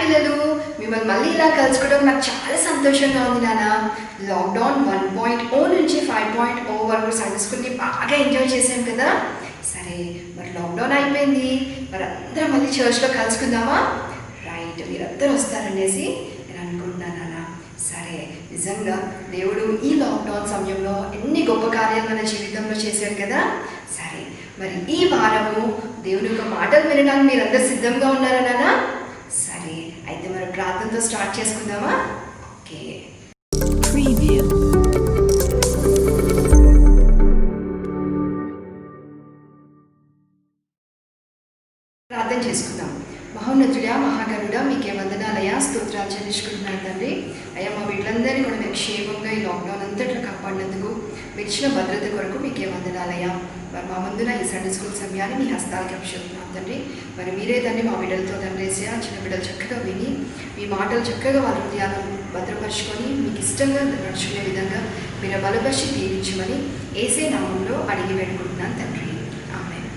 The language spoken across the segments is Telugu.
పిల్లలు, మిమ్మల్ని మళ్ళీ ఇలా కలుసుకోవడం నాకు చాలా సంతోషంగా ఉంది నాన్న. లాక్డౌన్ 1.0 నుంచి 5.0 వరకు సండే స్కూల్ని బాగా ఎంజాయ్ చేశాం కదా. సరే, మరి లాక్డౌన్ అయిపోయింది, మరి అందరం మళ్ళీ చర్చ్లో కలుసుకుందామా? రైట్, మీరందరూ వస్తారనేసి నేను అనుకుంటున్నాను నాన్న. సరే, నిజంగా దేవుడు ఈ లాక్డౌన్ సమయంలో ఎన్ని గొప్ప కార్యాలు మన జీవితంలో చేశాడు కదా. సరే, మరి ఈ వారము దేవుని యొక్క మాటలు వినడానికి మీరందరూ సిద్ధంగా ఉన్నారా నాన్న? సరే, అయితే మరి ప్రార్థనతో స్టార్ట్ చేసుకుందామా? ఓకే, ప్రార్థన చేసుకుందాం. మహోన్నతుడా, మహాగరుడా, మీకే వందనాలయ్యా, స్తోత్రాలు చెల్లించుకుంటున్నాను తండ్రి. అయ్యా, మా వీళ్ళందరినీ కూడా మీరు క్షేమంగా ఈ లాక్డౌన్ అంతట్లో కాపాడినందుకు మీరు ఇచ్చిన భద్రత కొరకు మీకే వందనాలయ్యా. మరి మా ముందున ఈ సండే స్కూల్ సమయాన్ని మీ హస్తాలకి అభిషేకుతున్నాం తండ్రి. మరి మీరే తండ్రి మా బిడ్డలతో తండ్రి ఆ చిన్న బిడ్డలు చక్కగా విని మీ మాటలు చక్కగా వాళ్ళ హృదయాలను భద్రపరుచుకొని మీకు ఇష్టంగా నడుచుకునే విధంగా మీరు బలపరిచి దీవించమని యేసే నామంలో అడిగి వేడుకుంటున్నాను తండ్రి. ఆమేన్.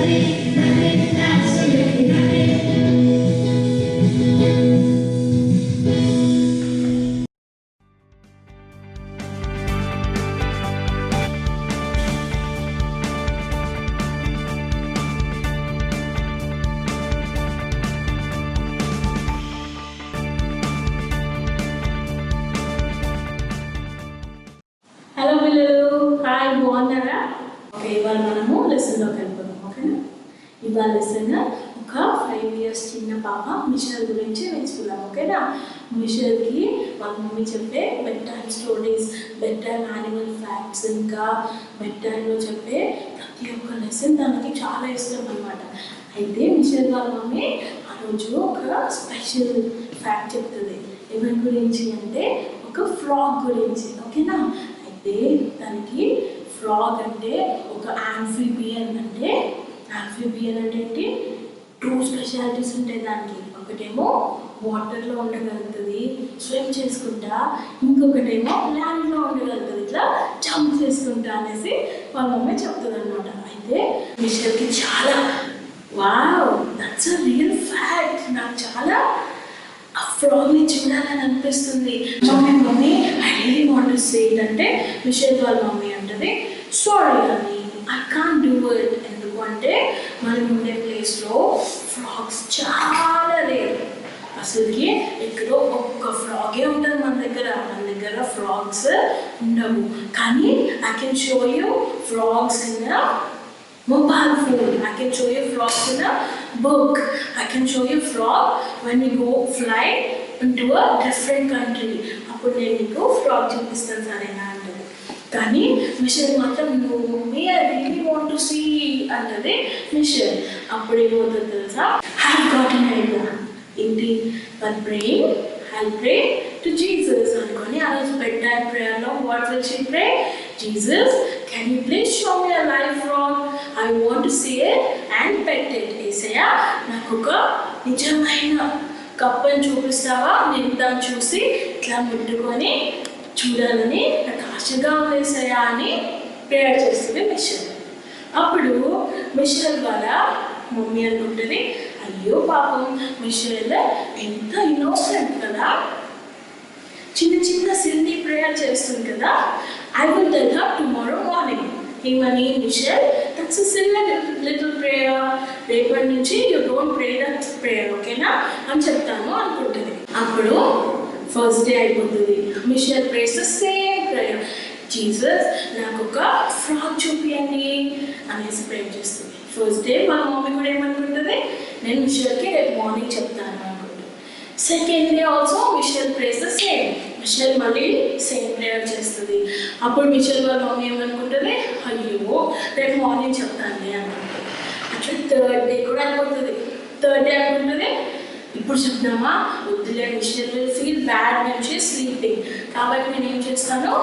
హలో పిల్లలు, హాయ్, బాగున్నారా? ఓకే, ఇవాళ మనము లెసన్లోకి వెళ్ళిపోదాం. ఓకేనా? ఇవాళ లెసన్ ఒక 5 years చిన్న పాప మిషల్ గురించి నేర్చుకుందాం. ఓకేనా? మిషల్కి వాళ్ళ మమ్మీ చెప్పే bed time stories, bed time animal facts, ఇంకా బెడ్ టైంలో చెప్పే ప్రతి ఒక్క లెసన్ తనకి చాలా ఇష్టం అన్నమాట. అయితే మిషల్ వాళ్ళ మమ్మీ ఆ రోజు ఒక స్పెషల్ ఫ్యాక్ట్ చెప్తుంది. ఎవరి గురించి అంటే ఒక ఫ్రాగ్ గురించి. ఓకేనా? అయితే దానికి ఫ్రాగ్ అంటే ఒక యాంఫీబియన్. అంటే ఏంటి? 2 స్పెషాలిటీస్ ఉంటాయి దానికి. ఒకటేమో వాటర్లో ఉండగలుగుతుంది, స్విమ్ చేసుకుంటా. ఇంకొకటేమో ల్యాండ్లో ఉండగలుగుతుంది, ఇట్లా జంప్ చేసుకుంటా అనేసి వాళ్ళ మమ్మీ చెప్తుంది అనమాట. అయితే మిషల్కి చాలా wow, that's a real fact, నాకు చాలా ఆ ఫ్రాగ్ని చూడాలని అనిపిస్తుంది. Mummy I really want to say it అంటే మిషల్ వాళ్ళ మమ్మీ అంటది, సారీ అని ఐ కాంట్ డూ ఇట్. ఎందుకు అంటే మనం ఉండే ప్లేస్లో ఫ్రాగ్స్ చాలా రేర్. అసలుకి ఎక్కడో ఒక్క ఫ్రాగే ఉంటుంది మన దగ్గర ఫ్రాగ్స్ ఉండవు. కానీ I can show you frogs in mobile phone. I can show you frogs in a book. I can show you frog when you go fly into a different country. అప్పుడు నేను నీకు ఫ్రాగ్ చూపిస్తాను సరేనా అంటది. కానీ మిషల్ మాత్రం no mummy I really want to see అంటది మిషల్. అప్పుడు ఏమవుతుంది తెలుసా? I got an idea. ఏంటి? But praying I pray to Jesus అనుకొని ఆ రోజు బెడ్ టైమ్ ప్రేయర్లో what will she pray? Jesus, can you please show me a live frog? I want to see it and pet it. ఏసయ్యా, నాకు ఒక నిజమైన కప్పని చూపిస్తావా? నేను దాన్ని చూసి ఇట్లా ముట్టుకొని చూడాలని నాకు ఆశగా ఉందేసయ్యా అని ప్రేయర్ చేస్తుంది మిషల్. అప్పుడు మిషల్ వాళ్ళ మమ్మీ అనుకుంటుంది, అయ్యో పాపం మిషల్ ఎంత ఇన్నోసెంట్ కదా, చిన్న సిల్లీ ప్రేయర్ చేస్తుంది కదా. I will tell her tomorrow morning. ఏమని? Mitchell, that's a silly little prayer. రేపటి నుంచి you don't pray that prayer, ఓకేనా అని చెప్తాను అనుకుంటుంది. అప్పుడు ఫస్ట్ డే అయిపోతుంది. Mitchell prays the same prayer. Jesus, నాకు ఒక ఫ్రాగ్ చూపియండి అనేసి ప్రే చేస్తుంది. ఫస్ట్ డే వాళ్ళ మమ్మీ కూడా ఏమనుకుంటుంది? నేను మిషల్కి రేపు మార్నింగ్ చెప్తాను అనుకుంటుంది. Second day also Mitchell prays the same. Mitchell మళ్ళీ సేమ్ ప్రేయర్ చేస్తుంది. అప్పుడు మిషల్ వాళ్ళ మమ్మీ ఏమనుకుంటుంది? అయ్యో రేపు మార్నింగ్ చెప్తాను అనుకుంటుంది. అట్లా థర్డ్ డే కూడా అయిపోతుంది. థర్డ్ డే అనుకుంటుంది, ఇప్పుడు చెప్తామా? వద్దులే, Mitchell will feel bad when she sleeping, కాబట్టి నేను ఏం చేస్తాను?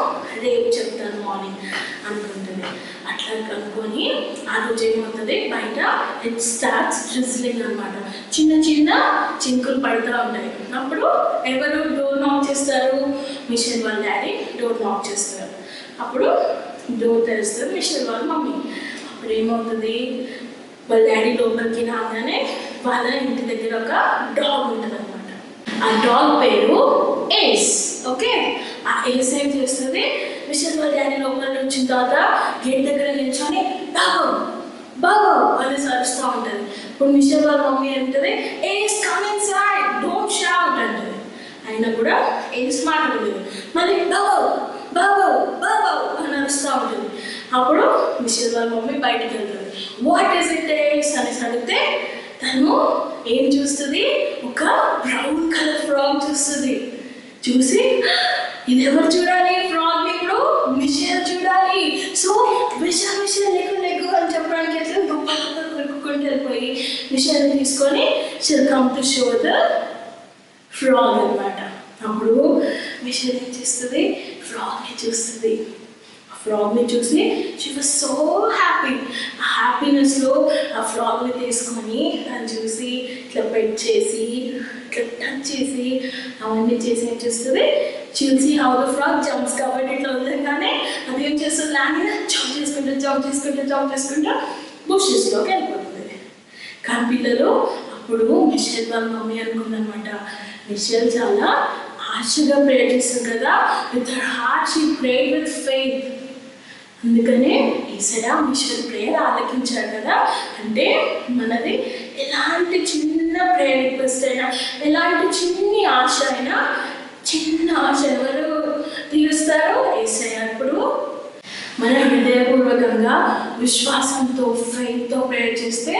రేపు చెప్తాను మార్నింగ్ అనుకుంటుంది. అట్లా అనుకొని ఆ రోజు ఏమవుతుంది? బయట ఇట్ స్టార్ట్స్ డ్రిజ్లింగ్ అనమాట. చిన్న చింకులు పడుతూ ఉంటాయి. అప్పుడు ఎవరు డోర్ నాక్ చేస్తారు? మిషల్ వాళ్ళ డాడీ డోర్ నాక్ చేస్తారు. అప్పుడు డోర్ తెరుస్తుంది మిషల్ వాళ్ళ మమ్మీ. అప్పుడు ఏమవుతుంది? వాళ్ళ డాడీ లోపలికి రాగానే వాళ్ళ ఇంటి దగ్గర ఒక డాగ్ ఉంటుంది అనమాట. ఆ డాగ్ పేరు ఏస్. ఓకే, ఆ ఏస్ ఏం చేస్తుంది? మిషల్ వాళ్ళ డాడీ లోపల వచ్చిన తర్వాత గేట్ దగ్గర నిల్చొని బాగో బాగో అని అరుస్తూ ఉంటుంది. ఇప్పుడు మిషల్ వాళ్ళ మమ్మీ అంటుంది, ఏస్ కమ్ ఇన్సైడ్, డోంట్ షౌట్ అంటుంది. అయినా కూడా ఏస్ మాట్లాడలేదు. మళ్ళీ బాగో బాగో బాగో అని అరుస్తూ ఉంటుంది. అప్పుడు మిషల్ వాళ్ళ మమ్మీ బయటకు వెళ్తుంది. వాట్ ఈస్ ఇట్ ఏస్ అనేసి అడిగితే తను ఏం చూస్తుంది? ఒక బ్రౌన్ కలర్ ఫ్రాగ్ చూస్తుంది. చూసి ఇది ఎవరు చూడాలి? ఫ్రాగ్ ఇప్పుడు మిషల్ చూడాలి. సో మిషల్ లెగ్గు అని చెప్పడానికి ఎట్లా గొప్పగా కొనుక్కుంటూ వెళ్ళిపోయి మిషల్ని తీసుకొని షిల్ come to show the frog అనమాట. అప్పుడు మిషల్ ఏం చేస్తుంది? ఫ్రాగ్ని చూస్తుంది. ఫ్రాగ్ని చూసి షీ వాజ్ సో హ్యాపీ. ఆ హ్యాపీనెస్లో ఆ ఫ్రాగ్ని తీసుకొని దాన్ని చూసి ఇట్లా పెట్ చేసి ఇట్లా టచ్ చేసి అవన్నీ చేసి ఏం చేస్తుంది? చూసి హౌ ద ఫ్రాగ్ జంప్స్, కాబట్టి ఇట్లా వదలగానే అది ఏం చేస్తుంది? ల్యాండ్ జంప్ చేసుకుంటూ బుషెస్లోకి వెళ్ళిపోతుంది. కానీ పిల్లలు అప్పుడు మిషెల్ వాళ్ళ మమ్మీ అనుకుందనమాట, మిషెల్ చాలా ఆశగా ప్రేయర్ చేస్తుంది కదా, with her heart she prayed with faith. అందుకనే యేసయ్య మిషెల్ ప్రేయర్ ఆలకించాడు కదా. అంటే మనది ఎలాంటి చిన్న ప్రేయర్ రిక్వెస్ట్ అయినా, ఎలాంటి చిన్ని ఆశ అయినా, చిన్న ఆశ ఎవరు తీరుస్తారు? యేసయ్య. ఇప్పుడు మన హృదయపూర్వకంగా విశ్వాసంతో ఫెయిత్తో ప్రేయర్ చేస్తే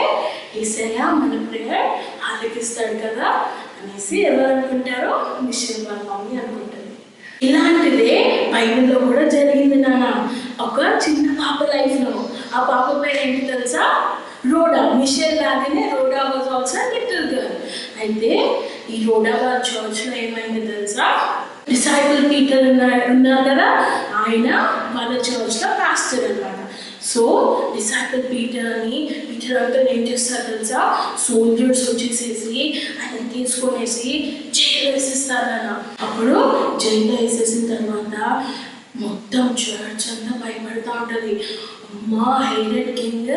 యేసయ్య మన ప్రేయర్ ఆలకిస్తాడు కదా అనేసి ఎవరు అనుకుంటారో? మిషెల్ వాళ్ళ మమ్మీ అనుకుంటుంది. ఇలాంటిదే బైబిల్లో కూడా జరిగింది నాన్న. ఒక చిన్న పాప లైఫ్లో. ఆ పాప పేరు ఏంటి తెలుసా? రోడా. మిషెల్ లాగానే రోడా వాజ్ ఆల్సో లిటిల్ గర్ల్. అయితే ఈ రోడా వాళ్ళ చర్చ్లో ఏమైంది తెలుసా? డిసైపుల్ పీటర్ ఉన్నారు కదా, ఆయన వాళ్ళ చర్చ్లో పాస్టర్ అన్నమాట. సో డిసైపుల్ పీటర్ అంతా ఏం చేస్తారు తెలుసా? సోల్జర్స్ వచ్చేసేసి ఆయన తీసుకొనేసి జైలు వేసేస్తారన్న. అప్పుడు జైల్లో వేసేసిన తర్వాత మొత్తం చర్చ్ అంతా భయపడుతూ ఉంటుంది. అమ్మా, హెరోడ్ కింగ్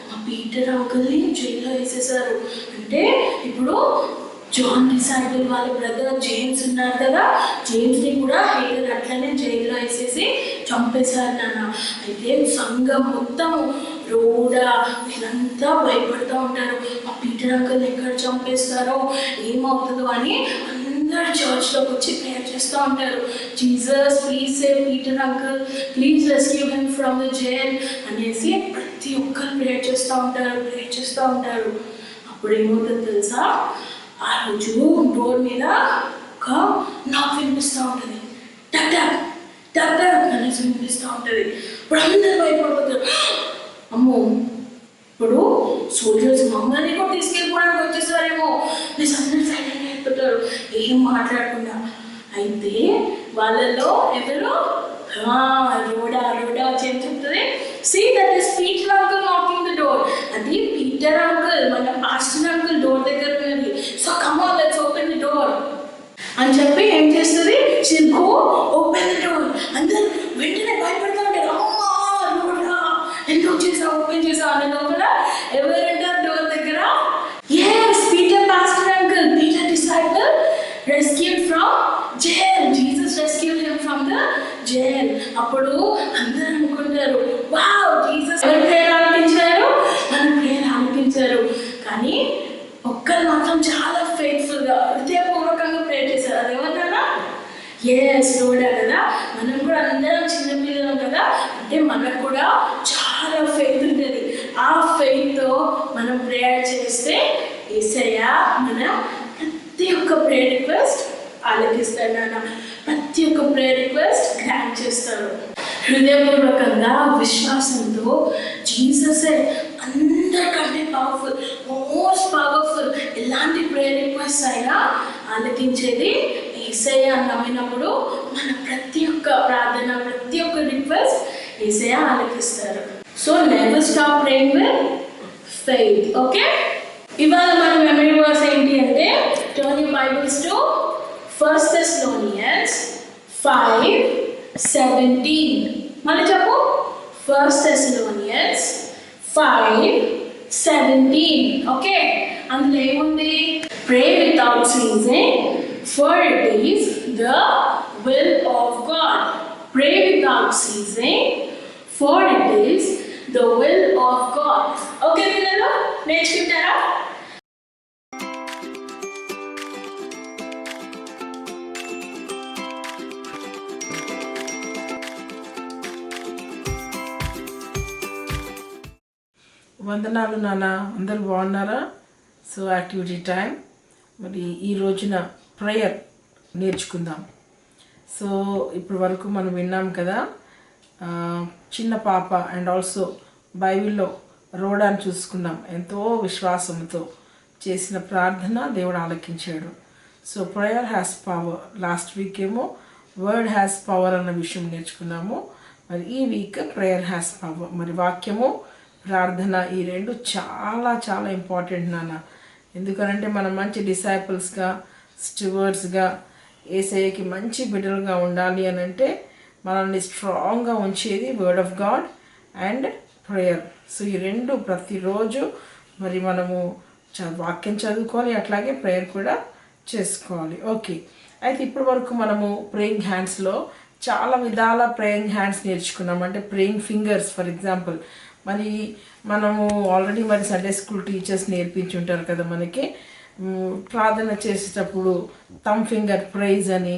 మా పీటర్ అంకుల్ని జైల్లో వేసేసారు అంటే ఇప్పుడు జాన్ డిసైపుల్ వాళ్ళ బ్రదర్ జేమ్స్ ఉన్నారు కదా, జేమ్స్ని కూడా హెరోడ్ అట్లనే జైల్లో వేసేసి చంపేశారు నాన్న. అయితే సంఘం మొత్తం రోడా వీళ్ళంతా భయపడుతూ ఉంటారు, మా పీటర్ అంకుల్ని ఎక్కడ చంపేస్తారో ఏమవుతుందో అని అందరు చర్చ్లోకి వచ్చి ప్రేయర్ చేస్తూ ఉంటారు. Jesus please save Peter uncle, please rescue him from the jail అనేసి ప్రతి ఒక్కరు ప్రేయర్ చేస్తూ ఉంటారు. అప్పుడు ఏమవుతుంది తెలుసా? ఆ రోజు డోర్ మీద ఒక నాక్ వినిపిస్తూ ఉంటుంది. టక్ టక్ టక్ టక్ అనేసి వినిపిస్తూ ఉంటుంది. ఇప్పుడు అందరూ భయపడిపోతారు. అమ్మో, ఇప్పుడు సోల్జర్స్ మమ్మల్ని కూడా తీసుకెళ్ళిపోవడానికి వచ్చేసారేమో ప్లీజ్ అందరూ సైలెంట్ అయిపోతారు, ఏం మాట్లాడకుండా. అయితే వాళ్ళలో ఎవరు? రోడా వచ్చి ఏం చెప్తుంది? See that is Peter uncle knocking the door. అది పీటర్ అంకుల్, మన పాస్టర్ అంకుల్ డోర్ దగ్గర ఉన్నది. So come on let's open the door అని చెప్పి ఏం చేస్తుంది? she'll go open the door. అందరూ వెంటనే భయపడుతూ ఉంటారు. అమ్మా రోడా ఎందుకు చేసావు, ఓపెన్ చేసావు అనే లోపల ఎవరంటారు డోర్ దగ్గర? yes Peter pastor uncle, Peter disciple rescued from jail. Jesus rescued him from the jail. అప్పుడు అందరూ అనుకుంటారు, వావ్ జీసస్ ఎవరి ప్రేయర్ ఆలకించారు? మన ప్రేయర్ ఆలకించారు. కానీ ఒక్కరు మాత్రం చాలా ఫెయిత్ఫుల్గా హృదయపూర్వకంగా ప్రేయర్ చేశారు. అదేమన్నా? ఎస్ రోడా కదా. మనం కూడా అందరం చిన్నపిల్లలం కదా, అంటే మనకు కూడా చాలా ఫెయిత్ ఉంటుంది. ఆ ఫెయిత్తో మనం ప్రేయర్ చేస్తే యేసయ్య మన ప్రతి ఒక్క ప్రేయర్ రిక్వెస్ట్ ఆలకిస్తాడు నాన్న. ప్రతి ఒక్క ప్రేయర్ రిక్వెస్ట్ గ్రాంట్ చేస్తాడు. హృదయపూర్వకంగా విశ్వాసంతో జీససే అందరికంటే పవర్ఫుల్, మోస్ట్ పవర్ఫుల్. ఎలాంటి ప్రేయర్ రిక్వెస్ట్ అయినా ఆలకించేది యేసయ్య అని నమ్మినప్పుడు మన ప్రతి ఒక్క ప్రార్థన, ప్రతి ఒక్క రిక్వెస్ట్ యేసయ్య ఆలకిస్తారు. So never stop praying with faith. Okay, ఇవాళ మన మెమరీ వర్స్ ఏంటి అంటే, turn your bibles to 1 Thessalonians 5:17. మళ్ళీ చెప్పు. 1 Thessalonians 5:17. ఓకే, అందులో ఏముంది? Pray without ceasing, for it is the will of God. Pray without ceasing, for it is the will of God. Okay పిల్లలు, నేర్చుకుంటారా? వందనాలు నాన్న, అందరు బాగున్నారా? So activity time. మరి ఈ రోజున ప్రేయర్ నేర్చుకుందాం. సో ఇప్పటి వరకు మనం విన్నాం కదా, చిన్న పాప అండ్ ఆల్సో బైబిల్లో రోడాను చూసుకున్నాం. ఎంతో విశ్వాసంతో చేసిన ప్రార్థన దేవుడు ఆలకించాడు. So prayer has power. Last week ఏమో వర్డ్ హ్యాస్ పవర్ అన్న విషయం నేర్చుకున్నాము. మరి ఈ వీక్ ప్రేయర్ హ్యాస్ పవర్. మరి వాక్యము, ప్రార్థన ఈ రెండు చాలా చాలా ఇంపార్టెంట్ నాన్న. ఎందుకనంటే మనం మంచి డిసైపుల్స్గా, స్టివర్డ్స్గా, యేసయ్యకి మంచి బిడ్డలుగా ఉండాలి అని అంటే మనల్ని స్ట్రాంగ్గా ఉంచేది word of God and prayer. So ఈ రెండు ప్రతిరోజు మరి మనము వాక్యం చదువుకోవాలి, అట్లాగే ప్రేయర్ కూడా చేసుకోవాలి. ఓకే, అయితే ఇప్పటి వరకు మనము ప్రేయింగ్ హ్యాండ్స్లో చాలా విధాల ప్రేయింగ్ హ్యాండ్స్ నేర్చుకున్నాం. అంటే ప్రేయింగ్ ఫింగర్స్ ఫర్ ఎగ్జాంపుల్, మరి మనము ఆల్రెడీ మరి సండే స్కూల్ టీచర్స్ నేర్పించుంటారు కదా మనకి. ప్రార్థన చేసేటప్పుడు థమ్ ఫింగర్ ప్రైజ్ అని,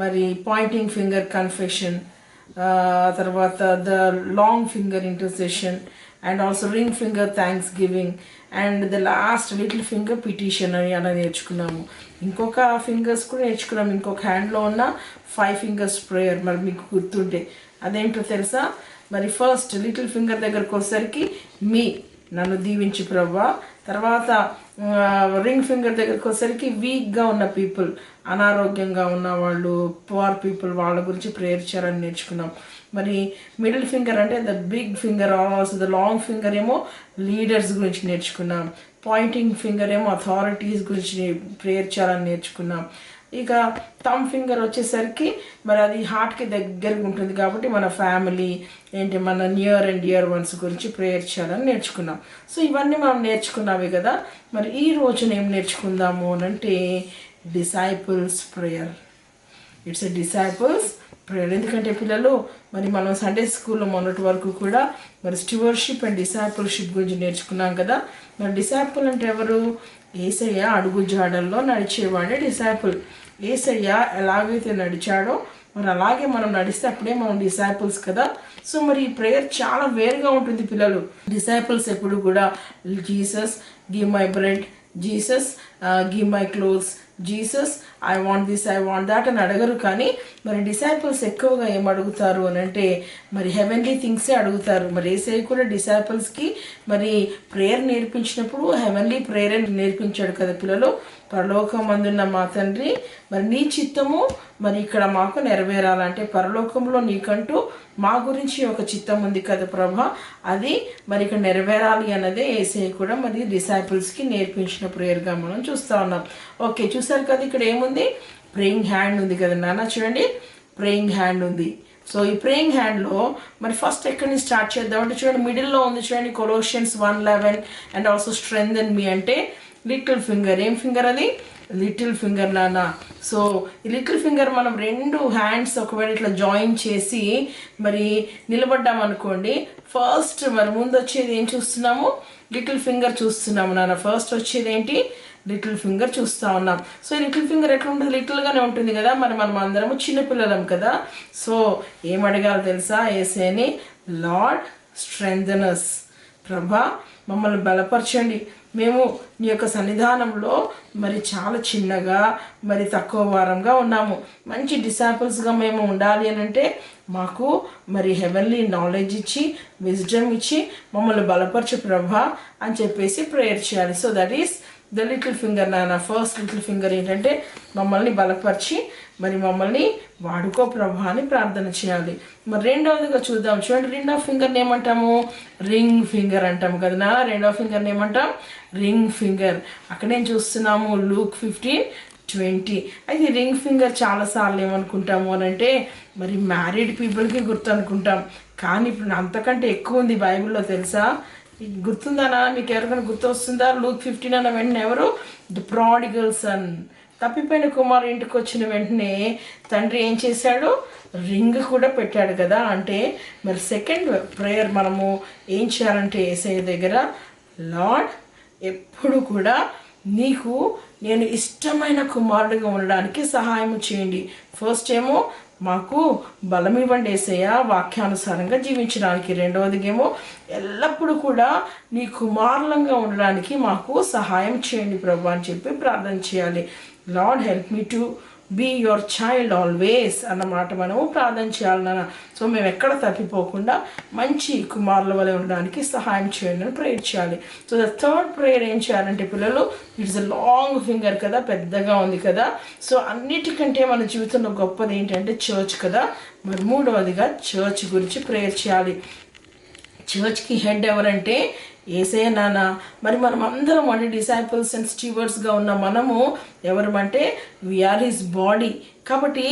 మరి పాయింటింగ్ ఫింగర్ కన్ఫెషన్, తర్వాత the long finger intercession, and also ring finger thanks giving, and the last little finger petition అని అలా నేర్చుకున్నాము. ఇంకొక ఫింగర్స్ కూడా నేర్చుకున్నాము. ఇంకొక హ్యాండ్లో ఉన్న 5 ఫింగర్స్ ప్రేయర్ మరి మీకు గుర్తుంటే అదేంటో తెలుసా? మరి ఫస్ట్ లిటిల్ ఫింగర్ దగ్గరకు వచ్చేసరికి మీ నన్ను దీవించి ప్రభువా, తర్వాత రింగ్ ఫింగర్ దగ్గరకు వచ్చేసరికి వీక్గా ఉన్న పీపుల్, అనారోగ్యంగా ఉన్న వాళ్ళు, పువర్ పీపుల్, వాళ్ళ గురించి ప్రేయర్ చేయాలని నేర్చుకున్నాం. మరి మిడిల్ ఫింగర్ అంటే the big finger, also the long finger ఏమో లీడర్స్ గురించి నేర్చుకున్నాం. పాయింటింగ్ ఫింగర్ ఏమో అథారిటీస్ గురించి ప్రేయర్ చేయాలని నేర్చుకున్నాం. ఇక థమ్ ఫింగర్ వచ్చేసరికి మరి అది హార్ట్కి దగ్గరగా ఉంటుంది కాబట్టి మన ఫ్యామిలీ ఏంటి, మన నియర్ అండ్ డియర్ వన్స్ గురించి ప్రేయర్ చేయాలని నేర్చుకున్నాం. సో ఇవన్నీ మనం నేర్చుకున్నామే కదా. మరి ఈ రోజున ఏం నేర్చుకుందాము అని అంటే disciples prayer. It's a disciples prayer. ఎందుకంటే పిల్లలు మరి మనం సండే స్కూల్లో మొన్నటి వరకు కూడా మరి స్టివర్షిప్ అండ్ డిసైపుల్షిప్ గురించి నేర్చుకున్నాం కదా. మరి డిసైపుల్ అంటే ఎవరు? యేసయ్య అడుగు జాడల్లో నడిచేవాడే డిసైపుల్. యేసయ్య ఎలాగైతే నడిచాడో మరి అలాగే మనం నడిస్తే అప్పుడే మనం డిసైపుల్స్ కదా. సో మరి ఈ ప్రేయర్ చాలా వేరుగా ఉంటుంది పిల్లలు. డిసైపుల్స్ ఎప్పుడు కూడా Jesus give my bread, Jesus give my clothes, Jesus I want this, I want that అని అడగరు. కానీ మరి డిసైపుల్స్ ఎక్కువగా ఏం అడుగుతారు అని అంటే మరి హెవెన్లీ థింగ్సే అడుగుతారు. మరి యేసయ్య కూడా డిసైపుల్స్కి మరి ప్రేయర్ నేర్పించినప్పుడు హెవెన్లీ ప్రేయర్ నేర్పించాడు కదా పిల్లలు. పరలోకమందున్న మా తండ్రి, మరి నీ చిత్తము మరి ఇక్కడ మాకు నెరవేరాలంటే పరలోకంలో నీకంటూ మా గురించి ఒక చిత్తం ఉంది కదా ప్రభా, అది మరి ఇక్కడ నెరవేరాలి అన్నదే యేసయ్య కూడా మరి డిసైపుల్స్కి నేర్పించిన ప్రేయర్గా మనం చూస్తూ ఉన్నాం. ఓకే, చూసారు కదా ఇక్కడ ఏముంది? ప్రేయింగ్ హ్యాండ్ ఉంది కదా నాన్న, చూడండి ప్రేయింగ్ హ్యాండ్ ఉంది. సో ఈ ప్రేయింగ్ హ్యాండ్లో మరి ఫస్ట్ ఎక్కడి నుంచి స్టార్ట్ చేద్దామంటే చూడండి మిడిల్లో ఉంది చూడండి, కొలోషియన్స్ 1:11 అండ్ ఆల్సో స్ట్రెంగ్థెన్ మీ అంటే లిటిల్ ఫింగర్. ఏం ఫింగర్ అది? లిటిల్ ఫింగర్ నాన్న. సో ఈ లిటిల్ ఫింగర్ మనం 2 హ్యాండ్స్ ఒకవేళ ఇట్లా జాయిన్ చేసి మరి నిలబడ్డామనుకోండి, ఫస్ట్ మరి ముందు వచ్చేది ఏం చూస్తున్నాము? లిటిల్ ఫింగర్ చూస్తున్నాము నాన్న. ఫస్ట్ వచ్చేది ఏంటి? లిటిల్ ఫింగర్ చూస్తూ ఉన్నాం. సో ఈ లిటిల్ ఫింగర్ ఎట్లా ఉంటుంది? లిటిల్గానే ఉంటుంది కదా. మరి మనం అందరము చిన్నపిల్లలం కదా. సో ఏం అడగాలి తెలుసా యేసయ్యని? లార్డ్ స్ట్రెంగ్థెన్ us, ప్రభా మమ్మల్ని బలపరచండి, మేము నీ యొక్క సన్నిధానంలో మరి చాలా చిన్నగా మరి తక్కువ వారంగా ఉన్నాము. మంచి డిసైపుల్స్గా మేము ఉండాలి అని అంటే మాకు మరి హెవెన్లీ నాలెడ్జ్ ఇచ్చి విజ్డమ్ ఇచ్చి మమ్మల్ని బలపరచు ప్రభా అని చెప్పేసి ప్రేయర్ చేయాలి. So that is the little finger నాన్న. ఫస్ట్ లిటిల్ ఫింగర్ ఏంటంటే మమ్మల్ని బలపరిచి మరి మమ్మల్ని వాడుకో ప్రభా అని ప్రార్థన చేయాలి. మరి రెండవదిగా చూద్దాం చూడండి, రెండవ ఫింగర్ని ఏమంటాము? రింగ్ ఫింగర్ అంటాము కదా నాన్న. రెండవ ఫింగర్ని ఏమంటాం? Ring finger. అక్కడేం చూస్తున్నాము? లూక్ 15:20. అయితే రింగ్ ఫింగర్ చాలాసార్లు ఏమనుకుంటాము అని అంటే మరి మ్యారీడ్ పీపుల్కి గుర్తు అనుకుంటాం. కానీ ఇప్పుడు అంతకంటే ఎక్కువ ఉంది బైబిల్లో తెలుసా? గుర్తుందా నాన్న? మీకు ఎవరికైనా గుర్తు వస్తుందా? లూక్ 15 అన్న వెంటనే ఎవరు? ద ప్రాడిగల్ సన్, తప్పిపోయిన కుమారు ఇంటికి వచ్చిన వెంటనే తండ్రి ఏం చేశాడు? రింగ్ కూడా పెట్టాడు కదా. అంటే మరి సెకండ్ ప్రేయర్ మనము ఏం చేయాలంటే యేసయ్య దగ్గర, లార్డ్ ఎప్పుడు కూడా నీకు నేను ఇష్టమైన కుమారుడిగా ఉండడానికి సహాయం చేయండి. ఫస్ట్ ఏమో మాకు బలం ఇవ్వండి యేసయ్య వాక్యానుసారంగా జీవించడానికి. రెండవదిగేమో ఎల్లప్పుడూ కూడా నీ కుమారులంగా ఉండడానికి మాకు సహాయం చేయండి ప్రభు అని చెప్పి ప్రార్థన చేయాలి. Lord help me to be your child always అన్నమాట మనము ప్రార్థన చేయాలి నాన్న. సో మేము ఎక్కడ తప్పిపోకుండా మంచి కుమారుల వలె ఉండడానికి సహాయం చేయండి అని ప్రేయర్ చేయాలి. సో ద థర్డ్ ప్రేయర్ ఏం చేయాలంటే పిల్లలు, ఇట్స్ అ లాంగ్ ఫింగర్ కదా, పెద్దగా ఉంది కదా. సో అన్నిటికంటే మన జీవితంలో గొప్పది ఏంటంటే చర్చ్ కదా. మరి మూడవదిగా చర్చ్ గురించి ప్రేయర్ చేయాలి. చర్చ్కి హెడ్ ఎవరంటే యేసయ్య నాన్న. మరి మనం అందరం అంటే డిసైపుల్స్ అండ్ స్టీవర్డ్స్గా ఉన్న మనము ఎవరమంటే వీఆర్ హిస్ బాడీ. కాబట్టి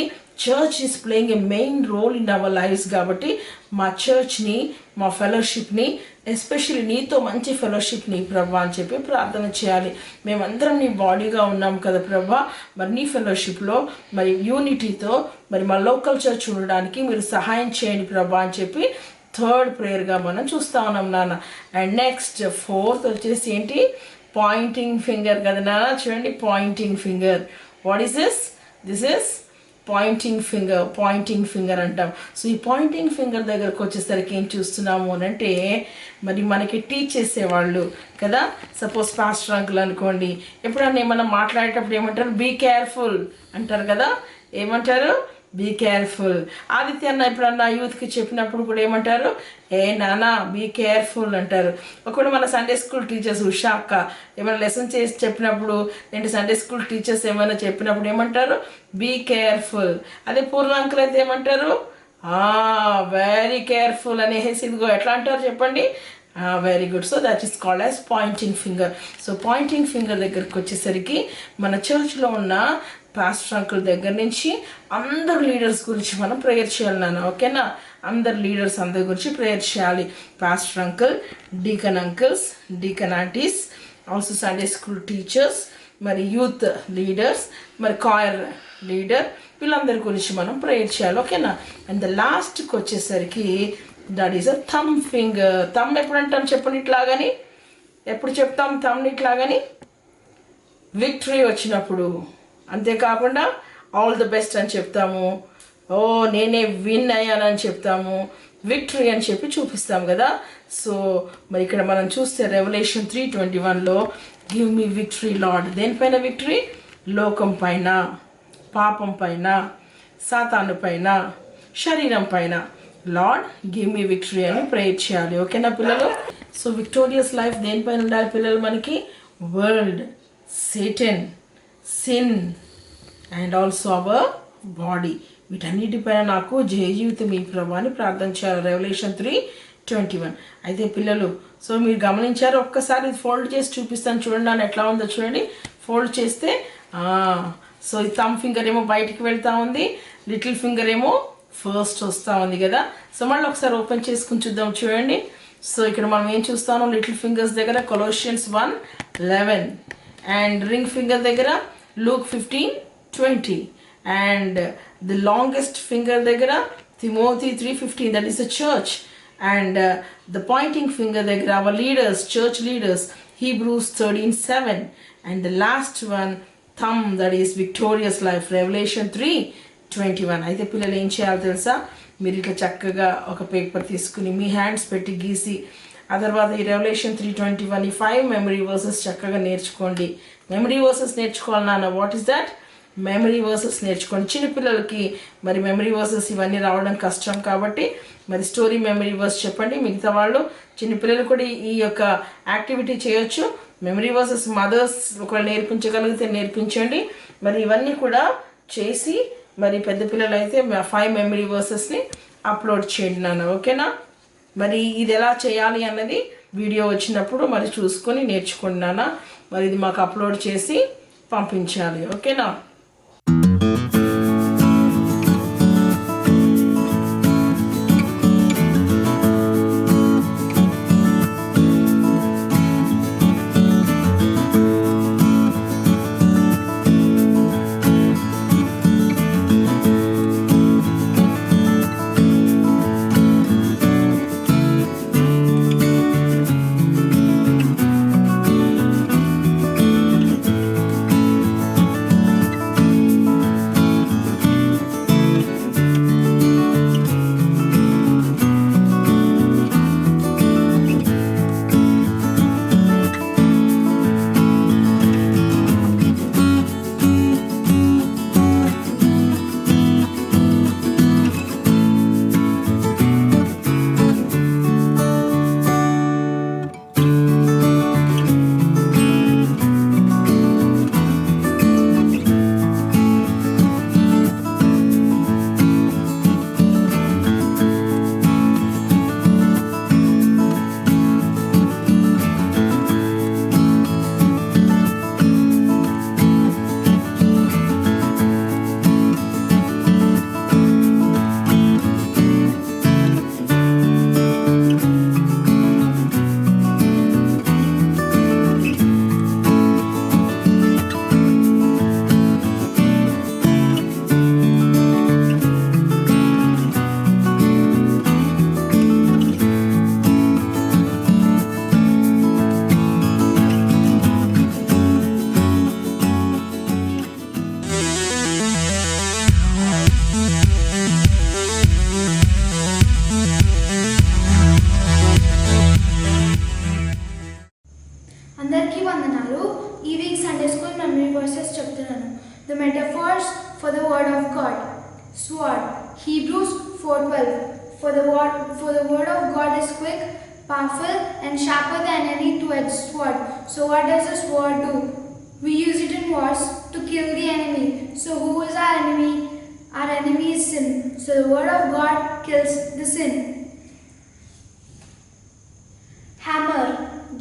church is playing a main role in our lives. కాబట్టి మా చర్చ్ని, మా ఫెలోషిప్ని, ఎస్పెషల్లీ నీతో మంచి ఫెలోషిప్ని ప్రభా అని చెప్పి ప్రార్థన చేయాలి. మేమందరం నీ బాడీగా ఉన్నాం కదా ప్రభా, మరి నీ ఫెలోషిప్లో మరి యూనిటీతో మరి మా లోకల్ చర్చ్ ఉండడానికి మీరు సహాయం చేయండి ప్రభా అని చెప్పి థర్డ్ ప్రేయర్గా మనం చూస్తూ ఉన్నాం నాన్న. అండ్ నెక్స్ట్ ఫోర్త్ వచ్చేసి ఏంటి, పాయింటింగ్ ఫింగర్ కదా నాన్న. చూడండి, Poynting finger. What is this? This is Poynting finger. Poynting finger అంటాం. సో ఈ పాయింటింగ్ ఫింగర్ దగ్గరకు వచ్చేసరికి ఏం చూస్తున్నాము అని అంటే, మరి మనకి టీచ్ చేసేవాళ్ళు కదా, సపోజ్ పాస్టర్ అంకుల్ అనుకోండి, ఎప్పుడన్నా ఏమన్నా మాట్లాడేటప్పుడు ఏమంటారు, బీ కేర్ఫుల్ అంటారు కదా. ఏమంటారు? Be careful. ఆదిత్య అన్న ఎప్పుడన్నా యూత్కి చెప్పినప్పుడు కూడా ఏమంటారు, ఏ నానా బీ కేర్ఫుల్ అంటారు. ఒకవేళ మన సండే స్కూల్ టీచర్స్ ఉషా అక్క ఏమైనా లెసన్ చేసి చెప్పినప్పుడు, ఏంటి సండే స్కూల్ టీచర్స్ ఏమైనా చెప్పినప్పుడు ఏమంటారు, బీ కేర్ఫుల్. అదే పూర్ణ అంకుల్ అయితే ఏమంటారు, వెరీ కేర్ఫుల్ అనేసి. ఇదిగో ఎట్లా అంటారు చెప్పండి, very good. So that is called as Poynting finger. So Poynting finger దగ్గరికి వచ్చేసరికి మన చర్చ్లో ఉన్న పాస్టర్ అంకుల్ దగ్గర నుంచి అందరు లీడర్స్ గురించి మనం ప్రేయర్ చేయాలి నాన్న. ఓకేనా? అందరు లీడర్స్ అందరి గురించి ప్రేయర్ చేయాలి. Pastor uncle, deacon uncles, deacon aunties, also Sunday school teachers, మరి యూత్ లీడర్స్, మరి కాయర్ లీడర్, వీళ్ళందరి గురించి మనం ప్రేయర్ చేయాలి. ఓకేనా? అండ్ ద లాస్ట్కి వచ్చేసరికి that is a thumb finger. Thumb ఎప్పుడు అంటాం చెప్పండి ఇట్లాగని? ఎప్పుడు చెప్తాం థమ్ని ఇట్లాగని? విక్టరీ వచ్చినప్పుడు. అంతేకాకుండా ఆల్ ద బెస్ట్ అని చెప్తాము, ఓ నేనే విన్ అయ్యానని చెప్తాము, విక్టరీ అని చెప్పి చూపిస్తాం కదా. సో మరి ఇక్కడ మనం చూస్తే రెవల్యూషన్ 3:21లో గివ్ మీ విక్టరీ లార్డ్. దేనిపైన విక్టరీ? లోకం పైన, పాపం పైన, సాతాను పైన, శరీరం పైన. లార్డ్ గివ్ మీ విక్టరీ అని ప్రేయర్ చేయాలి. ఓకేనా పిల్లలు? సో విక్టోరియస్ లైఫ్ దేనిపైన ఉండాలి పిల్లలు మనకి? World, Satan, sin and also our body, వీటన్నిటిపైన నాకు జయ జీవితం ఈ ప్రభు అని ప్రార్థన చేయాలి. రెవల్యూషన్ 3:21. అయితే పిల్లలు, సో మీరు గమనించారు, ఒక్కసారి ఇది ఫోల్డ్ చేసి చూపిస్తాను చూడండి అని. ఎట్లా ఉందో చూడండి. ఫోల్డ్ చేస్తే సో ఈ థమ్ ఫింగర్ ఏమో బయటికి వెళ్తూ ఉంది, లిటిల్ ఫింగర్ ఏమో ఫస్ట్ వస్తూ ఉంది కదా. సో మళ్ళీ ఒకసారి ఓపెన్ చేసుకుని చూద్దాం చూడండి. సో ఇక్కడ మనం ఏం చూస్తాము, లిటిల్ ఫింగర్స్ దగ్గర కొలోషియన్స్ 1:11 అండ్ రింగ్ ఫింగర్ దగ్గర Luke 15:20 and the longest finger దగ్గర Timothy 3:15, that is the church. And the pointing finger దగ్గర our leaders, church leaders, Hebrews 13:7. And the last one, thumb, that is victorious life, Revelation 3:21. అయితే పిల్లలు ఏం చేయాలో తెలుసా, మీరు ఇట్లా చక్కగా ఒక పేపర్ తీసుకుని మీ హ్యాండ్స్ పెట్టి గీసి, ఆ తర్వాత ఈ రెవల్యూషన్ 3:21 ఈ 5 మెమరీ వర్సెస్ చక్కగా నేర్చుకోండి. మెమరీ వర్సెస్ నేర్చుకోవాలి నాన్న. What is that? Memory versus నేర్చుకోండి. చిన్నపిల్లలకి మరి మెమరీ వర్సెస్ ఇవన్నీ రావడం కష్టం కాబట్టి మరి స్టోరీ మెమరీ వర్స్ చెప్పండి. మిగతా వాళ్ళు చిన్నపిల్లలు కూడా ఈ యొక్క యాక్టివిటీ చేయొచ్చు. మెమరీ వర్సెస్ మదర్స్ ఒకవేళ నేర్పించగలిగితే నేర్పించండి. మరి ఇవన్నీ కూడా చేసి మరి పెద్ద పిల్లలు అయితే 5 మెమరీ వర్సెస్ని అప్లోడ్ చేయండి నాన్న. ఓకేనా? మరి ఇది ఎలా చేయాలి అన్నది వీడియో వచ్చినప్పుడు మరి చూసుకొని నేర్చుకోండి నాన్న. మరి ఇది మాకు అప్లోడ్ చేసి పంపించాలి. ఓకేనా? చెప్తున్నాను. The metaphors for the word of God. Sword, Hebrews 4:12. For the word of God is quick, powerful, and sharper than any two-edged sword. So what does a sword do? We use it in wars to kill the enemy. So who is our enemy? Our enemy is sin. So the word of God kills the sin. Hammer,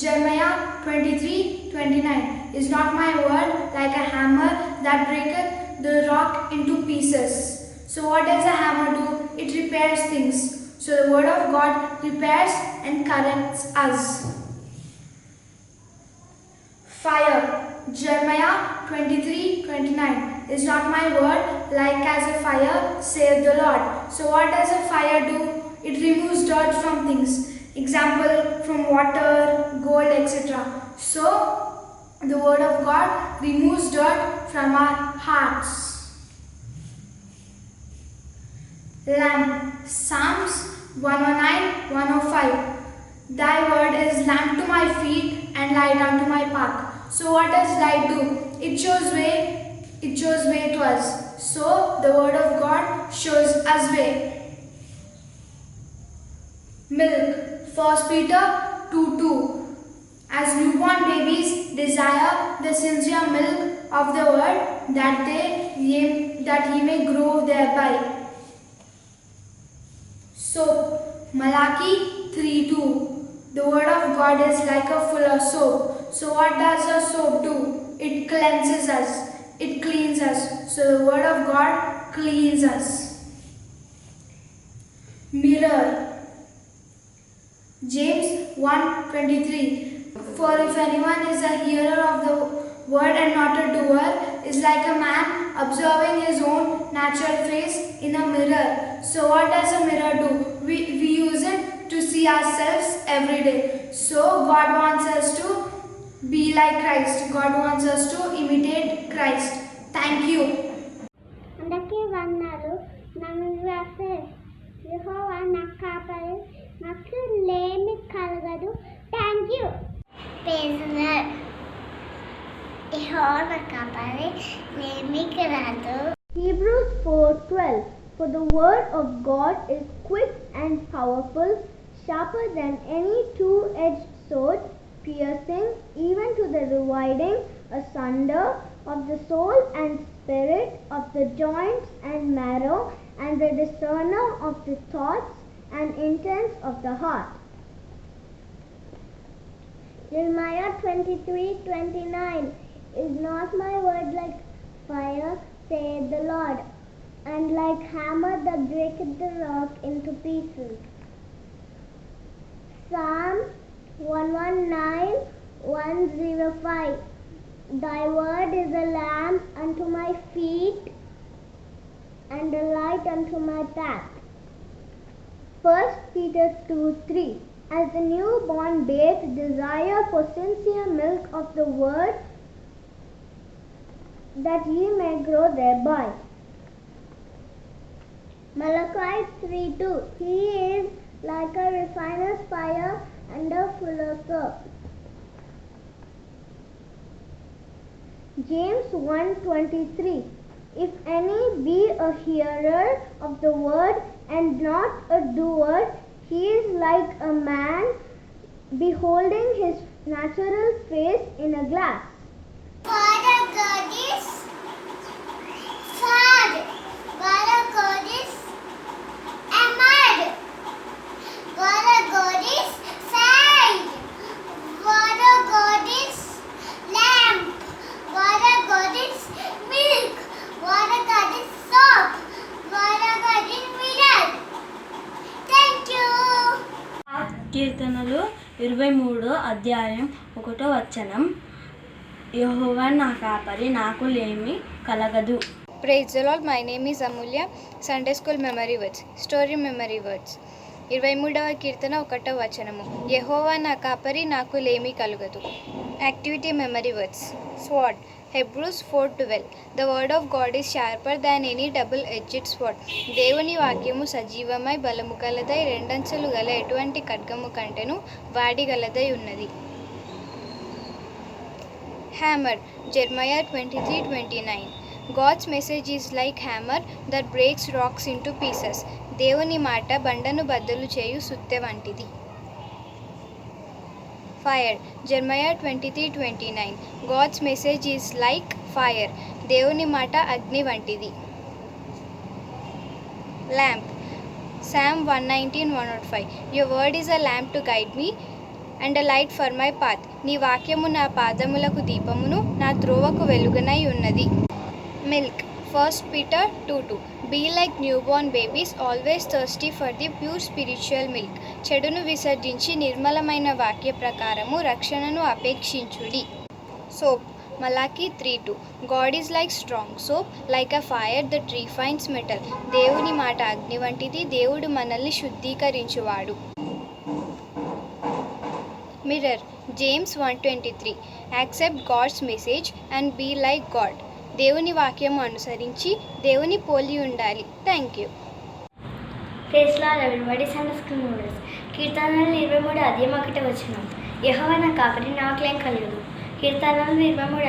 Jeremiah 23:29. Is not my word like a hammer that breaketh the rock into pieces? So what does a hammer do? It repairs things. So the word of God repairs and corrects us. Fire, Jeremiah 23:29. Is not my word like as a fire, saith the Lord. So what does a fire do? It removes dirt from things. Example, from water, gold, etc. So the word of God removes dirt from our hearts. Lamp, Psalms 109:105. Thy word is lamp to my feet and light unto my path. So what does light do? It shows way to us. So the word of God shows us way. Milk, 1 Peter 2:2. As newborn babies desire the sincere milk of the word, that he may grow thereby. Soap, Malachi 3:2. The word of God is like a full of soap. So what does a soap do? It cleanses us. It cleans us. So the word of God cleans us. Mirror, James 1:23. For if anyone is a hearer of the word and not a doer, is like a man observing his own natural face in a mirror. So what does a mirror do? We use it to see ourselves every day. So God wants us to be like Christ. God wants us to imitate Christ. Thank you. అందరికీ వందనాలు. నన్ను రాసే యెహోవా నా కాపరి, నాకు లేమి కలగదు. Thank you. యెహోవా నా కాపరి, లేమి కలగదు. Hebrews 4:12. For the word of God is quick and powerful, sharper than any two-edged sword, piercing even to the dividing asunder of the soul and spirit, of the joints and marrow, and the discerner of the thoughts and intents of the heart. Jeremiah 23:29. Is not my word like fire, saith the Lord, and like hammer that breaketh the rock into pieces. Psalm 119:105. Thy word is a lamp unto my feet and a light unto my path. 1 Peter 2:3. As the newborn babes desire for sincere milk of the word, that ye may grow thereby. Malachi 3:2. He is like a refiner's fire and a fuller's soap. James 1:23. If any be a hearer of the word and not a doer, he is like a man beholding his natural face in a glass. Father God is sad. Father God is mad. Father God is sad. Father God is lamp. Father God is milk. Father God is soap. Father God is mirror. Thank you. కీర్తనలు 23 అధ్యాయం 1వ వచనం. యెహోవా నా కాపరి, నాకు లేమి కలగదు. Praise the Lord. My name is Amulya. Sunday School Memory Words. Story Memory Words. 23వ కీర్తన 1వ వచనము. యెహోవా నా కాపరి, నాకు లేమి కలుగదు. Activity Memory Words. Sword. Hebrews 4:12. The word of God is sharper than any double-edged sword. దేవుని వాక్యము సజీవమై బలము గలదై రెండంచులు గల ఎటువంటి ఖడ్గము కంటెను వాడిగలదై ఉన్నది. Hammer, Jeremiah 23:29. God's message is like hammer that breaks rocks into pieces. దేవుని మాట బండను బద్దలు చేయు సుత్తె వంటిది. Fire, Jeremiah 23:29. God's message is like fire. దేవుని మాట అగ్ని వంటిది. Lamp, Psalm 119:105. Your word is a lamp to guide me and a light for my path. నీ వాక్యము నా పాదములకు దీపమును నా త్రోవకు వెలుగునై ఉన్నది. Milk, 1 Peter 2:2. Be like newborn babies, always thirsty for the pure spiritual milk. చెడును విసర్జించి నిర్మలమైన వాక్య ప్రకారము రక్షణను అపేక్షించుడి. Soap, Malachi 3:2. God is like strong soap, like a fire that refines metal. దేవుని మాట అగ్ని వంటిది, దేవుడు మనల్ని శుద్ధీకరించువాడు. Mirror, James 1:23. Accept God's message and be like God. దేవుని వాక్యము అనుసరించి దేవుని పోలి ఉండాలి. Thank you. Praise Lord everybody. Sunday school members. కీర్తనలు 23:1 యెహోవా నా కాపరి నాకులేం కలుగదు. కీర్తనలు 23:1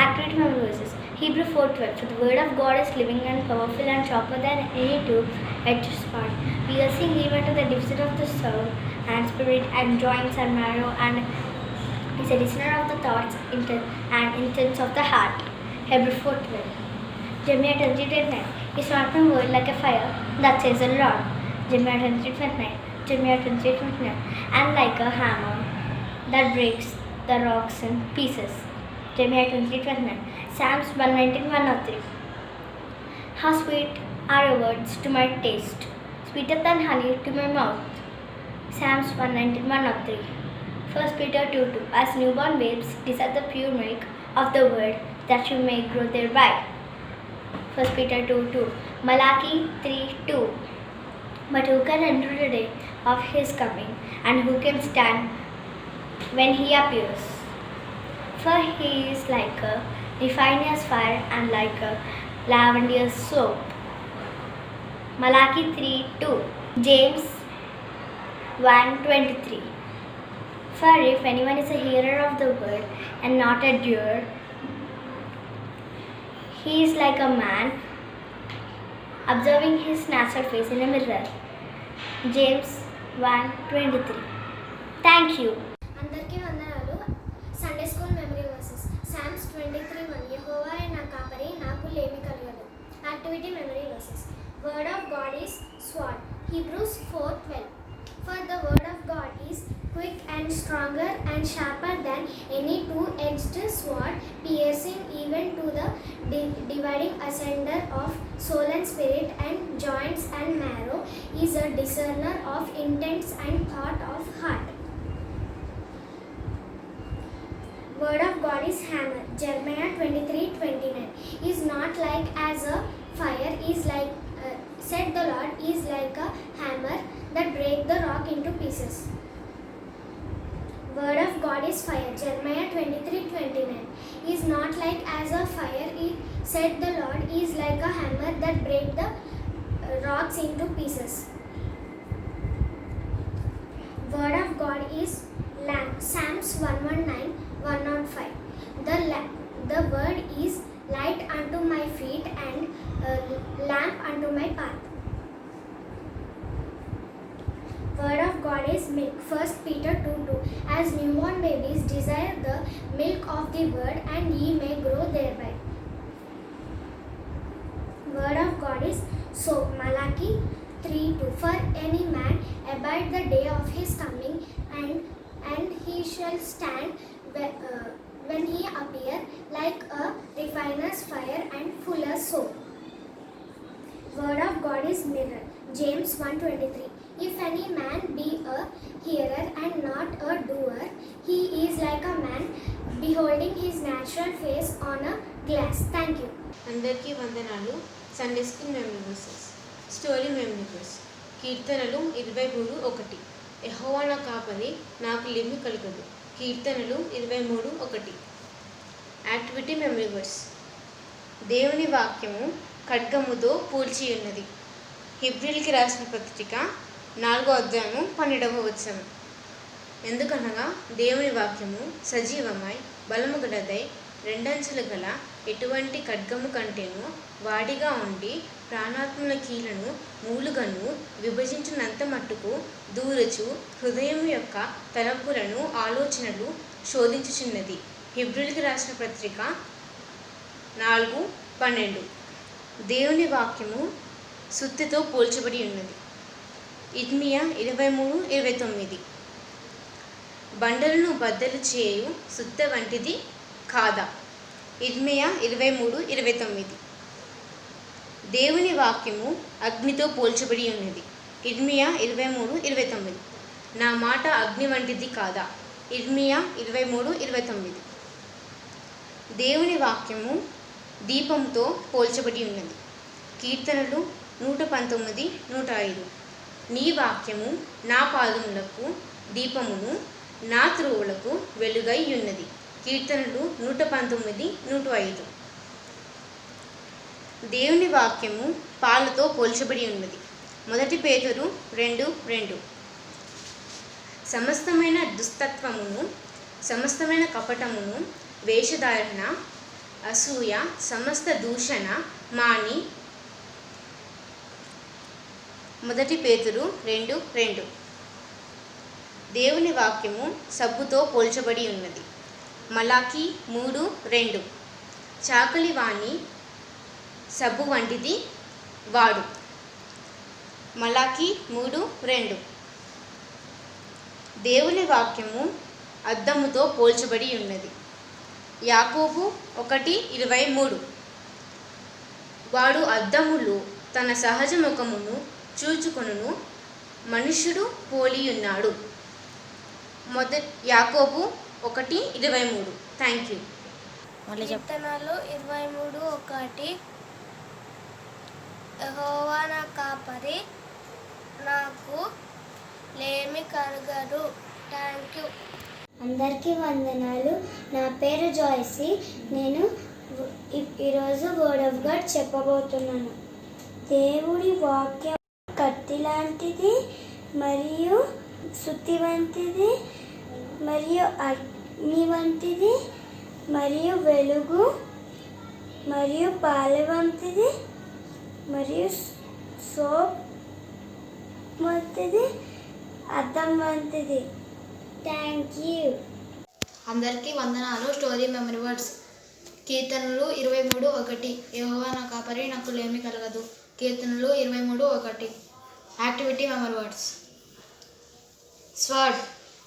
activity memory verses. Hebrew 4:12. For the word of God is living and powerful and sharper than any two-edged sword, piercing even to the division of the soul and spirit and joints and marrow, and is a discerner of the thoughts and intents of the heart. Hebrew 4:12. Jeremiah 23:9. Is not my word like a fire, that says the Lord. Jeremiah 23:29. Jeremiah 23:29. And like a hammer that breaks the rocks in pieces. Jeremiah 23:29. Psalms 119:103. How sweet are your words to my taste, sweeter than honey to my mouth. Psalms 119:103. 1 Peter 2:2. As newborn babes, desire the pure milk of the word, that you may grow thereby. 1 Peter 2:2. Malachi 3:2. But who can endure the day of his coming, and who can stand when he appears? For he is like a refiner's fire and like a lavender's soap. Malachi 3:2. James 1:23. For if anyone is a hearer of the word and not a doer, he is like a man observing his natural face in a mirror. James 1:23. Thank you. అందరికీ వందనాలు. Sunday school memory versus. Psalms 23:1. యెహోవా నా కాపరి, నాకు లేమి కలుగదు. Activity memory versus. Word of God is sword. Hebrews 4:12. For the word of God is quick and stronger and sharper than any two-edged sword, piercing even to the dividing asunder of soul and spirit and joints and marrow, is a discerner of intents and thought of heart. Word of God is hammer. Jeremiah 23:29. Is not like as a fire, is like said the Lord, is like a hammer that break the rock into pieces. Word of God is fire. Jeremiah 23:29. Is not like as a fire, said the Lord, is like a hammer that break the rocks into pieces. Word of God is lamp. Psalms 119:105. The word is light unto my feet and lamp unto my path. Word of God is milk. 1 Peter 2:2. As newborn babies, desire the milk of the word, and ye may grow thereby. Word of God is soap. Malachi 3:2. For any man abide the day of his coming, and he shall stand when he appear like a refiner's fire and fuller's soap. Word of God is mirror. James 1:23. If any man be a hearer and not a doer, he is like a man beholding his natural face on a glass. Thank you. అందరికీ వందనాలు. Sunday school memory verses. Story memory verse. కీర్తనలు 23:1. యెహోవా నా కాపరి, నాకు లేమి కలుగదు. కీర్తనలు 23:1. Activity memory verse. దేవుని వాక్యము ఖడ్గముతో పూల్చి ఉన్నది. హెబ్రీయులకు రాసిన పత్రిక 4వ అధ్యాయము 12వ వచనం. ఎందుకనగా దేవుని వాక్యము సజీవమై బలము గలదై రెండంచులు గల ఎటువంటి ఖడ్గము కంటేను వాడిగా ఉండి ప్రాణాత్మల కీలను మూలుగను విభజించినంత మట్టుకు దూరచు హృదయం యొక్క తలంపులను ఆలోచనలు శోధించుచున్నది. హెబ్రీయులకు రాసిన పత్రిక 4:12. దేవుని వాక్యము సుత్తితో పోల్చబడి ఉన్నది. ఇర్మియా 23:29. బండలను బద్దలు చేయు సుత్త వంటిది కాదా. ఇర్మియా 23:29. దేవుని వాక్యము అగ్నితో పోల్చబడి ఉన్నది. ఇర్మియా 23:29. నా మాట అగ్ని వంటిది కాదా. ఇర్మియా 23:29. దేవుని వాక్యము దీపంతో పోల్చబడి ఉన్నది. కీర్తనలు 119:105. నీ వాక్యము నా పాదములకు దీపమును నా త్రోవలకు వెలుగై ఉన్నది. కీర్తనలు 119:105. దేవుని వాక్యము పాలతో పోల్చబడి ఉన్నది. 1 పేతురు 2:2. సమస్తమైన దుస్తత్వమును, సమస్తమైన కపటమును, వేషధారణ, అసూయ, సమస్త దూషణ మాని. 1 పేతురు 2:2. దేవుని వాక్యము సబ్బుతో పోల్చబడి ఉన్నది. మలాకి 3:2. చాకలి వాణి సబ్బు వంటిది వాడు. మలాకి 3:2. దేవుని వాక్యము అద్దముతో పోల్చబడి ఉన్నది. యాకోబు 1:23. వాడు అద్దములో తన సహజ ముఖమును చూచుకొనును, మనుష్యుడు పోలియున్నాడు. యాకోబు 1:23. Thank you. కీర్తనలు 23:1. యెహోవా నా కాపరి, నాకు లేమి కలగదు. Thank you. అందరికీ వందనాలు. నా పేరు జాయ్సీ. నేను ఈరోజు వర్డ్ ఆఫ్ గాడ్ చెప్పబోతున్నాను. దేవుడి వాక్యం కత్తి లాంటిది మరియు సుత్తి వంటిది మరియు అగ్ని వంటిది మరియు వెలుగు మరియు పాలు వంటిది మరియు సోప్ వంటిది, అద్దం వంటిది. Thank you. అందరికీ వందనాలు. Story memory words. కీర్తనలు 23:1. యెహోవా నా కాపరి, నాకు లేమి కలగదు. కీర్తనలు 23:1. Activity memory words. Sword.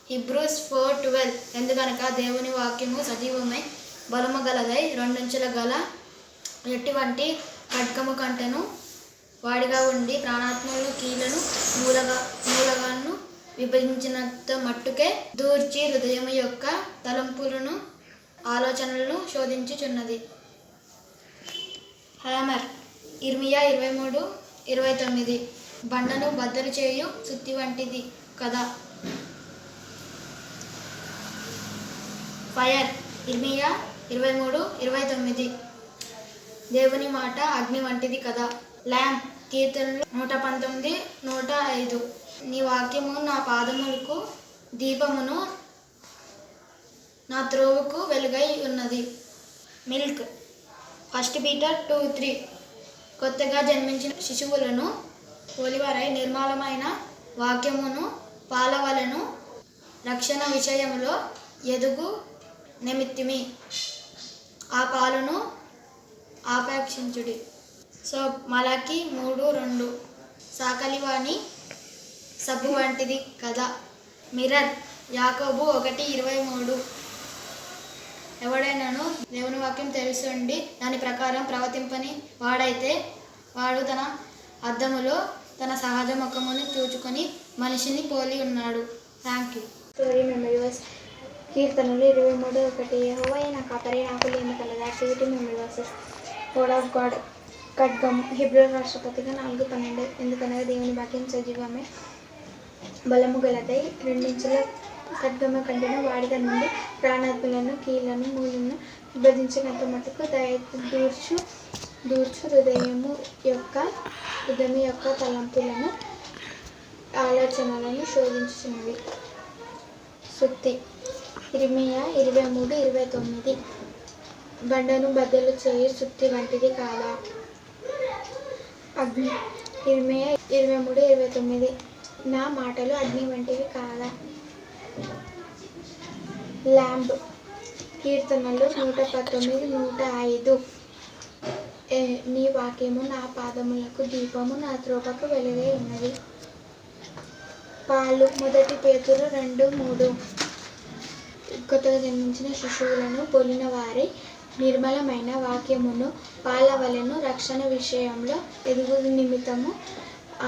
Hebrews 4:12. ఎందుకనగా దేవుని వాక్యము సజీవమై బలము గలదై రెండంచుల గల ఎటువంటి ఖడ్గము కంటెను వాడిగా ఉండి ప్రాణాత్మలను కీలను మూలగాను విభజించినంత మట్టుకే దూర్చి హృదయం యొక్క తలంపులను ఆలోచనలను శోధించుచున్నది. హ్యామర్. ఇర్మియా 23:29. బండను బద్దలు చేయు సుత్తి వంటిది కదా. ఫైర్. ఇర్మియా 23:29. దేవుని మాట అగ్ని వంటిది కదా. ల్యాంప్. కీర్తనలు 119:105. నీ వాక్యము నా పాదములకు దీపమును, నా త్రోవకు వెలుగై ఉన్నది. మిల్క్. 1 పీటర్ 2:3. కొత్తగా జన్మించిన శిశువులను పోలివారై నిర్మలమైన వాక్యమును పాలవలను రక్షణ విషయంలో ఎదుగు నిమిత్తిమి ఆ పాలును ఆపేక్షించుడి. సో మలాకి 3:2. సాకలివాణి సబ్బు వంటిది కదా. మిర్రర్. యాకోబు 1:23. ఎవడైనాను దేవుని వాక్యం తెలుసుండి దాని ప్రకారం ప్రవర్తింపని వాడైతే వాడు తన అద్దములో తన సహజ ముఖమును చూచుకొని మనిషిని పోలి ఉన్నాడు. Thank you. Story memory verse. కీర్తనలు 23:1. యెహోవా నా కాపరి, నాకు లేమి కలగదు. Activity memory verses. Word of God. ఖడ్గము. హెబ్రీయుల రాష్ట్రపతిగా 4:12. ఎందుకనగా దేవుని వాక్యం సజీవమే బలము గలదై రెండించుల ఖడ్గము కంటెను వాడిగా నుండి ప్రాణాత్మలను కీలను మూలను విభజించినంత మటుకు దూర్చు హృదయం యొక్క తలంపులను ఆలోచనలను శోధించుచున్నవి. సుత్తి. ఇర్మియా 23:29 బండను బద్దలు చేయి సుత్తి వంటిది కాదా. అగ్ని ఇర్మియా 23:29 నా మాటలు అగ్ని వంటివి కాదా. ల్యాంబ్ కీర్తనలు 119:105 నీ వాక్యము నా పాదములకు దీపము నా త్రోపకు వెలుగై ఉన్నది. పాలు 1 పేతురు 2:3 కొత్తగా జన్మించిన శిశువులను పోలిన వారి నిర్మలమైన వాక్యమును పాల వలెను రక్షణ విషయంలో ఎదుగు నిమిత్తము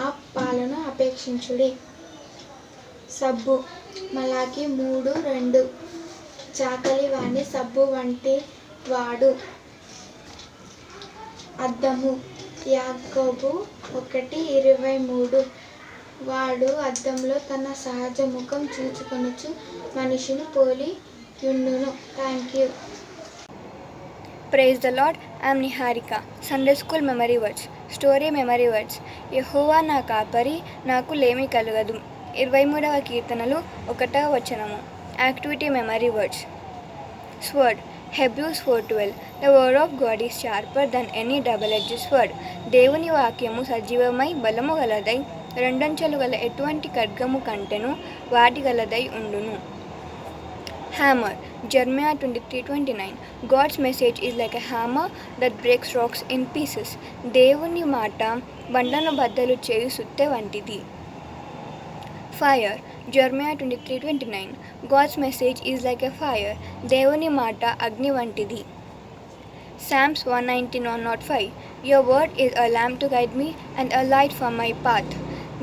ఆ పాలను అపేక్షించుడి. సబ్బు మలాకి 3:2 చాకలి వాణి సబ్బు వంటి వాడు. అద్దము యాకోబు 1:23 వాడు అద్దంలో తన సహజ ముఖం చూచుకొనుచు మనిషిని పోలి యుండును. Thank you. Praise the lord. I'm Niharika. Sunday school memory words. Story memory words. యెహోవా నా కాపరి, నాకు లేమి కలుగదు. 23వ కీర్తనలు 1వ వచనము. Activity memory words. Sword Hebrews 4:12 the word of God is sharper than any double edged sword. దేవుని వాక్యము సజీవమై బలము గలదై రెండంచెలు గల ఎటువంటి ఖడ్గము కంటెను వాటి గలదై ఉండును. Hammer Jeremiah 23:29 God's message is like a hammer that breaks rocks in pieces. దేవుని మాట బండను బద్దలు చేయు సుత్తె వంటిది. Fire Jeremiah 23:29 God's message is like a fire. దేవుని మాట అగ్ని వంటిది. Psalms 119:105 Your word is a lamp to guide me and a light for my path.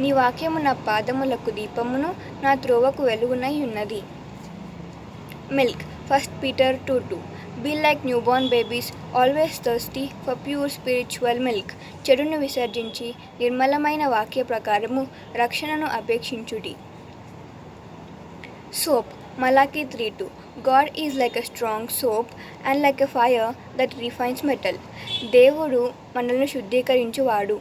నీ వాక్యము నా పాదములకు దీపమును నా త్రోవకు వెలుగునై ఉన్నది. Milk 1 Peter 2:2 Be like newborn babies, always thirsty for pure spiritual milk. చెడును విసర్జించి నిర్మలమైన వాక్య ప్రకారము రక్షణను అపేక్షించుడి. Soap Malachi 3:2 God is like a strong soap and like a fire that refines metal. దేవుడు మనల్ని శుద్ధీకరించువాడు.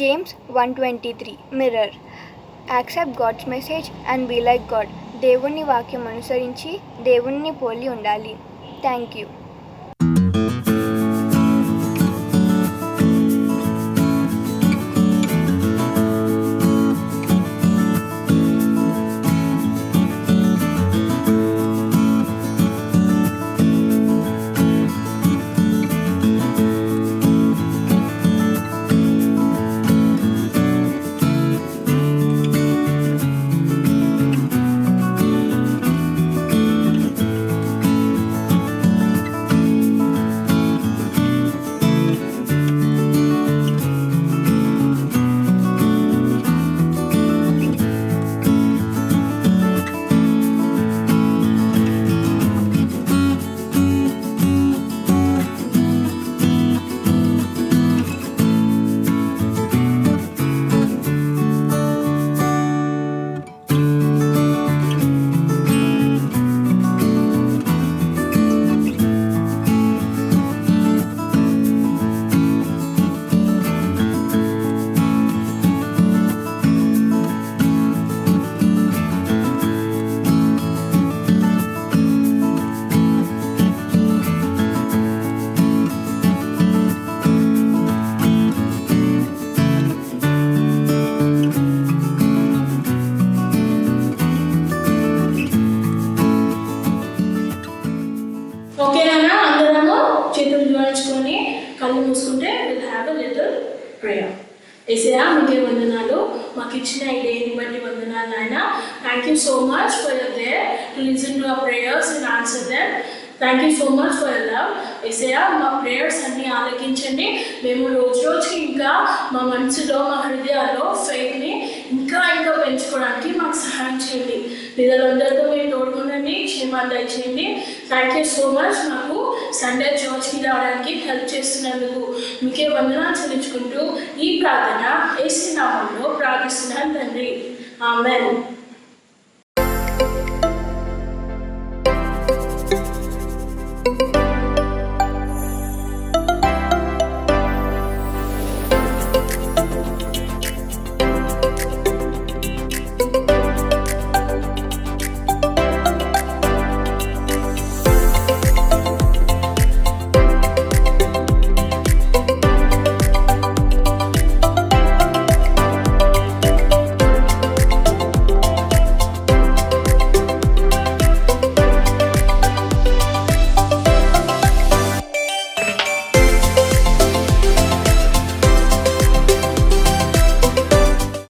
James 1:23 Mirror Accept God's message and be like God. దేవుని వాక్యం అనుసరించి దేవుని పోలి ఉండాలి. Thank you. ఓకేనా? అందరము చేతులు జోడించుకొని కళ్ళు మూసుకుంటే will have a little prayer. యేసయ్యా మీకే వందనాలు, మాకు ఇచ్చిన ఈ డేని బట్టి వందనాలు నాయన. Thank you so much for your there to listen to our prayers and answer them. Thank you so much for your love. యేసయ్యా మా ప్రేయర్స్ అన్నీ ఆలకించండి. మేము రోజు రోజుకి ఇంకా మా మనసులో మా హృదయాల్లో ఫెయిత్ని ఇంకా ఇంకా పెంచుకోవడానికి మాకు సహాయం చేయండి. పిల్లలందరితో మీరు తోడుకుండండి, క్షేమాన్ని దయచేయండి. థ్యాంక్ యూ సో మచ్ మాకు సండే చర్చ్కి రావడానికి హెల్ప్ చేస్తున్నందుకు మీకే వందనాలు చెల్లించుకుంటూ ఈ ప్రార్థన యేసు నామములో ప్రార్థిస్తున్నాను తండ్రి. ఆమేన్.